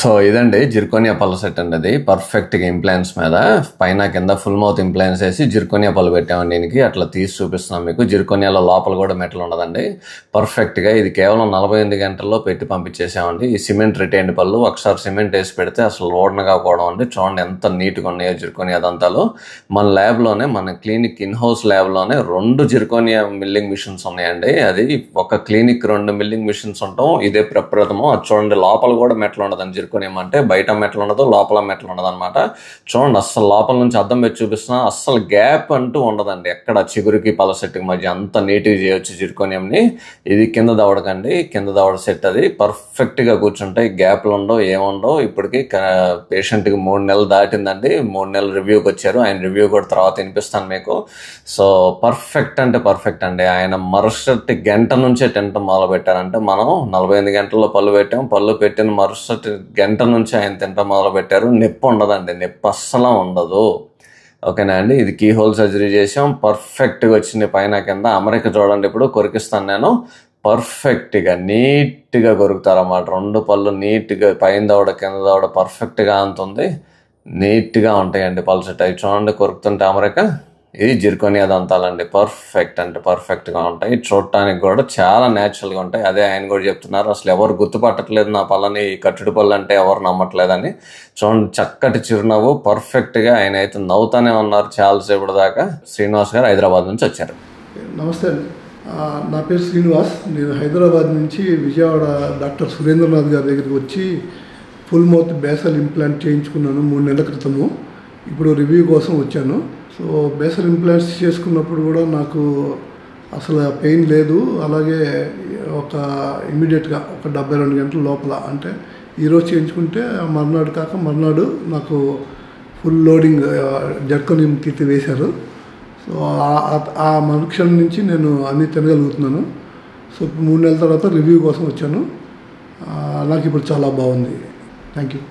So ఇదండి zirconia పళ్ళ set అండి. అది పర్ఫెక్ట్గా ఇంప్లాంట్స్ మీద పైన కింద ఫుల్ మౌత్ ఇంప్లాంట్స్ వేసి జిర్కోనియా పళ్ళు పెట్టామండి. దీనికి అట్లా తీసి చూపిస్తున్నాం మీకు. జిర్కోనియాలో లోపల కూడా మెటల్ ఉండదండి. పర్ఫెక్ట్గా ఇది కేవలం 48 గంటల్లో పెట్టి పంపించేసామండి. ఈ సిమెంట్ రిటైన్డ్ పళ్ళు ఒకసారి సిమెంట్ వేసి పెడితే అసలు ఓడనగా పోవడం అండి. చూడండి ఎంత నీట్గా ఉన్నాయో జిర్కోనియా దంతాలు. మన ల్యాబ్లోనే, మన క్లినిక్ ఇన్హౌస్ ల్యాబ్లోనే 2 జిర్కోనియా మిల్లింగ్ మిషన్స్ ఉన్నాయండి. అది ఒక క్లినిక్ 2 మిల్లింగ్ మిషన్స్ ఉంటాం. ఇదే ప్రప్రథమం. అది చూడండి లోపల కూడా మెటల్ ఉండదండి. జిర్కోనియం అంటే బయట మెటల్ ఉండదు, లోపల మెటల్ ఉండదు అనమాట. చూడండి అస్సలు లోపల నుంచి అద్దం పెట్టి చూపిస్తున్నా, అస్సలు గ్యాప్ అంటూ ఉండదండి. ఎక్కడ చిగురికి పలసెట్కి మధ్య అంత నీట్గా చేయొచ్చు జిర్కోనియంని. ఇది కింద దవడకండి, కింద దవడ సెట్. అది పర్ఫెక్ట్గా కూర్చుంటాయి, గ్యాప్లు ఉండవు, ఏముండవు. ఇప్పటికి పేషెంట్కి 3 నెలలు దాటిందండి. 3 నెలలు రివ్యూకి వచ్చారు. ఆయన రివ్యూ కూడా తర్వాత వినిపిస్తాను మీకు. సో పర్ఫెక్ట్ అంటే పర్ఫెక్ట్ అండి. ఆయన మరుసటి గంట నుంచే తినటం మొదలు పెట్టారంటే, మనం 48 గంటల్లో పళ్ళు పెట్టాం. పళ్ళు పెట్టిన మరుసటి గంట నుంచి ఆయన తినటం మొదలు పెట్టారు. నొప్పి ఉండదండి, నొప్పి అస్సలు ఉండదు. ఓకేనా అండి. ఇది కీ హోల్ సర్జరీ చేసాం. పర్ఫెక్ట్గా వచ్చింది పైన కింద. అమరిక చూడండి, ఇప్పుడు కొరికిస్తాను నేను. పర్ఫెక్ట్గా నీట్గా కొరుకుతారన్నమాట. 2 పళ్ళు నీట్గా పైన దవడ కింద దవడ పర్ఫెక్ట్గా అంతుంది. నీట్గా ఉంటాయండి పళ్ళు సెట్. అవి చూడండి కొరుకుతుంటే అమరిక. ఇది జిర్కోనియా దంతాలండి. పర్ఫెక్ట్ అంటే పర్ఫెక్ట్గా ఉంటాయి. చూడటానికి కూడా చాలా న్యాచురల్గా ఉంటాయి. అదే ఆయన కూడా చెప్తున్నారు, అసలు ఎవరు గుర్తుపట్టట్లేదు నా పళ్ళని, కట్టుడు పళ్ళు అంటే ఎవరు నమ్మట్లేదని. చూడండి చక్కటి చిరునవ్వు. పర్ఫెక్ట్గా ఆయన అయితే నవ్వుతానే ఉన్నారు చాలాసేపటి దాకా. శ్రీనివాస్ గారు హైదరాబాద్ నుంచి వచ్చారు. నమస్తే అండి. నా పేరు శ్రీనివాస్. నేను హైదరాబాద్ నుంచి విజయవాడ డాక్టర్ సురేంద్రనాథ్ గారి దగ్గరికి వచ్చి ఫుల్ మౌత్ బేసల్ ఇంప్లాంట్ చేయించుకున్నాను 3 నెలల క్రితము. ఇప్పుడు రివ్యూ కోసం వచ్చాను. సో బేసల్ ఇంప్లాంట్స్ చేసుకున్నప్పుడు కూడా నాకు అసలు పెయిన్ లేదు. అలాగే ఇమీడియట్గా ఒక 72 గంటల లోపల, అంటే ఈరోజు చేయించుకుంటే మర్నాడు నాకు ఫుల్ లోడింగ్ జిర్కోనియం టీత్ వేశారు. సో ఆ మరుక్షణం నుంచి నేను అన్నీ తినగలుగుతున్నాను. సో 3 నెలల తర్వాత రివ్యూ కోసం వచ్చాను. నాకు ఇప్పుడు చాలా బాగుంది. Thank you.